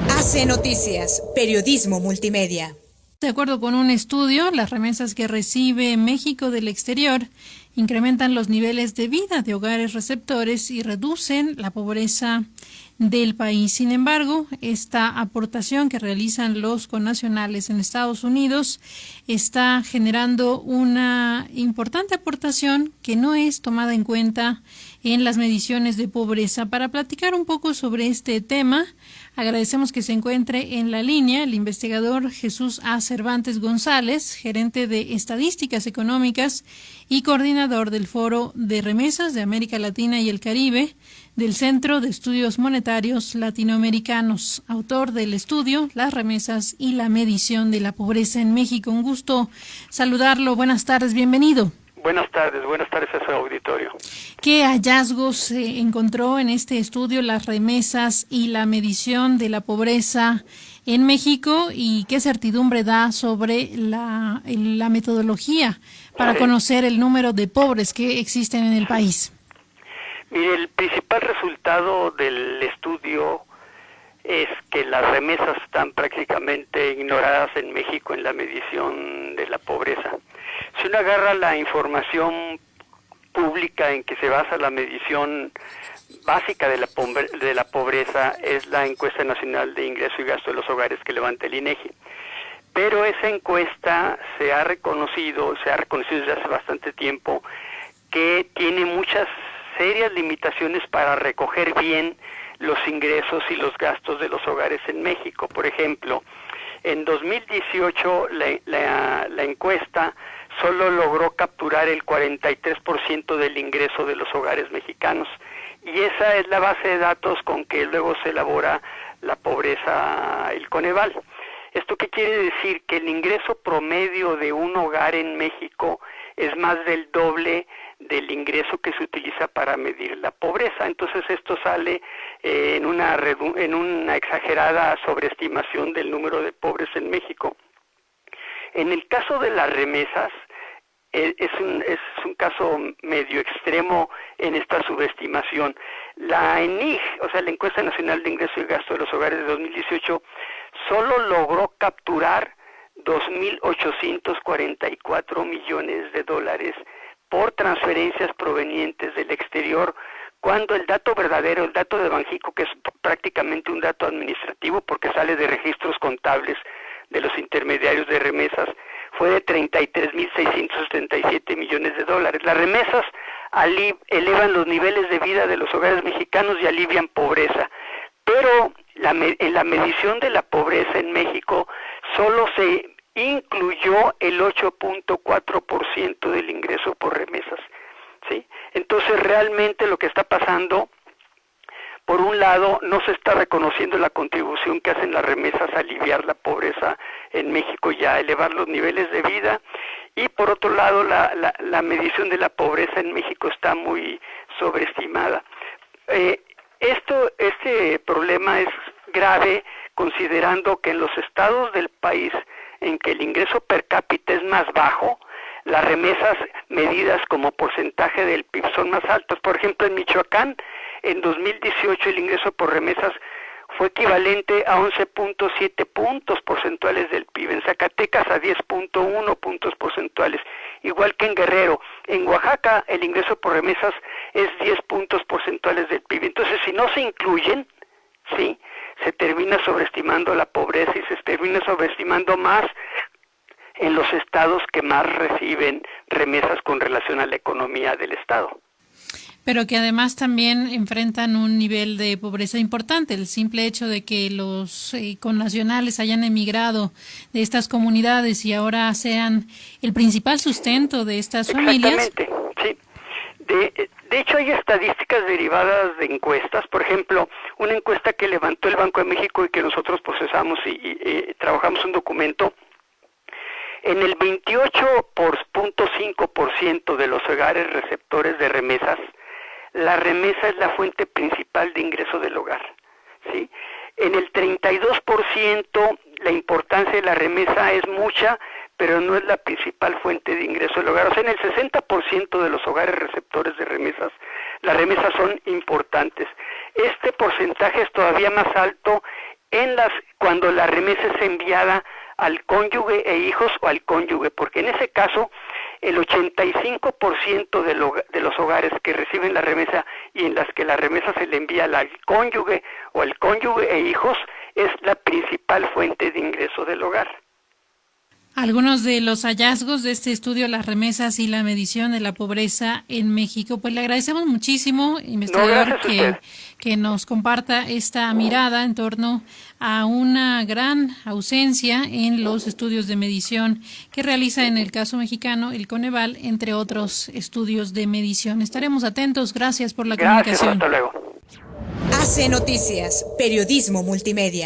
AC Noticias, periodismo multimedia. De acuerdo con un estudio, las remesas que recibe México del exterior incrementan los niveles de vida de hogares receptores y reducen la pobreza del país. Sin embargo, esta aportación que realizan los connacionales en Estados Unidos está generando una importante aportación que no es tomada en cuenta en las mediciones de pobreza. Para platicar un poco sobre este tema, agradecemos que se encuentre en la línea el investigador Jesús A. Cervantes González, gerente de Estadísticas Económicas y coordinador del Foro de Remesas de América Latina y el Caribe del Centro de Estudios Monetarios Latinoamericanos, autor del estudio Las remesas y la medición de la pobreza en México. Un gusto saludarlo. Buenas tardes, bienvenido. Buenas tardes a su auditorio. ¿Qué hallazgos se encontró en este estudio, las remesas y la medición de la pobreza en México, y qué certidumbre da sobre la metodología para conocer el número de pobres que existen en el país? Mire, el principal resultado del estudio es que las remesas están prácticamente ignoradas en México en la medición de la pobreza. Si uno agarra la información pública en que se basa la medición básica de la pobreza, es la Encuesta Nacional de Ingreso y Gasto de los Hogares que levanta el INEGI. Pero esa encuesta se ha reconocido desde hace bastante tiempo, que tiene muchas serias limitaciones para recoger bien los ingresos y los gastos de los hogares en México. Por ejemplo, en 2018 la encuesta solo logró capturar el 43% del ingreso de los hogares mexicanos, y esa es la base de datos con que luego se elabora la pobreza, el Coneval. ¿Esto qué quiere decir? Que el ingreso promedio de un hogar en México es más del doble del ingreso que se utiliza para medir la pobreza. Entonces esto sale en una exagerada sobreestimación del número de pobres en México. En el caso de las remesas, es un caso medio extremo en esta subestimación. La ENIG, o sea, la Encuesta Nacional de Ingreso y Gasto de los Hogares de 2018, solo logró capturar 2.844 millones de dólares por transferencias provenientes del exterior, cuando el dato verdadero, el dato de Banjico, que es prácticamente un dato administrativo porque sale de registros contables de los intermediarios de remesas, fue de 33.677 millones de dólares. Las remesas elevan los niveles de vida de los hogares mexicanos y alivian pobreza, pero en la medición de la pobreza en México solo se incluyó el 8.4% del ingreso por remesas, ¿sí? Entonces realmente lo que está pasando, por un lado, no se está reconociendo la contribución que hacen las remesas a aliviar la pobreza en México y a elevar los niveles de vida, y por otro lado la medición de la pobreza en México está muy sobreestimada. Este problema es grave considerando que en los estados del país en que el ingreso per cápita es más bajo, las remesas medidas como porcentaje del PIB son más altas. Por ejemplo, en Michoacán, en 2018 el ingreso por remesas fue equivalente a 11.7 puntos porcentuales del PIB, en Zacatecas a 10.1 puntos porcentuales, igual que en Guerrero. En Oaxaca el ingreso por remesas es 10 puntos porcentuales del PIB. Entonces, si no se incluyen, ¿sí?, se termina sobreestimando la pobreza y se termina sobreestimando más en los estados que más reciben remesas con relación a la economía del estado. Pero que además también enfrentan un nivel de pobreza importante. El simple hecho de que los connacionales hayan emigrado de estas comunidades y ahora sean el principal sustento de estas familias. Exactamente, sí. De hecho, hay estadísticas derivadas de encuestas. Por ejemplo, una encuesta que levantó el Banco de México y que nosotros procesamos y trabajamos un documento. En el 28.5% de los hogares receptores de remesas, la remesa es la fuente principal de ingreso del hogar, ¿sí? En el 32% la importancia de la remesa es mucha, pero no es la principal fuente de ingreso del hogar. O sea, en el 60% de los hogares receptores de remesas, las remesas son importantes. Este porcentaje es todavía más alto cuando la remesa es enviada al cónyuge e hijos o al cónyuge, porque en ese caso el 85% de los hogares que reciben la remesa y en las que la remesa se le envía al cónyuge o al cónyuge e hijos es la principal fuente de ingreso del hogar. Algunos de los hallazgos de este estudio, las remesas y la medición de la pobreza en México. Pues le agradecemos muchísimo, investigador, que nos comparta esta mirada en torno a una gran ausencia en los estudios de medición que realiza en el caso mexicano el Coneval, entre otros estudios de medición. Estaremos atentos. Gracias por la comunicación. Hasta luego. AC Noticias, periodismo multimedia.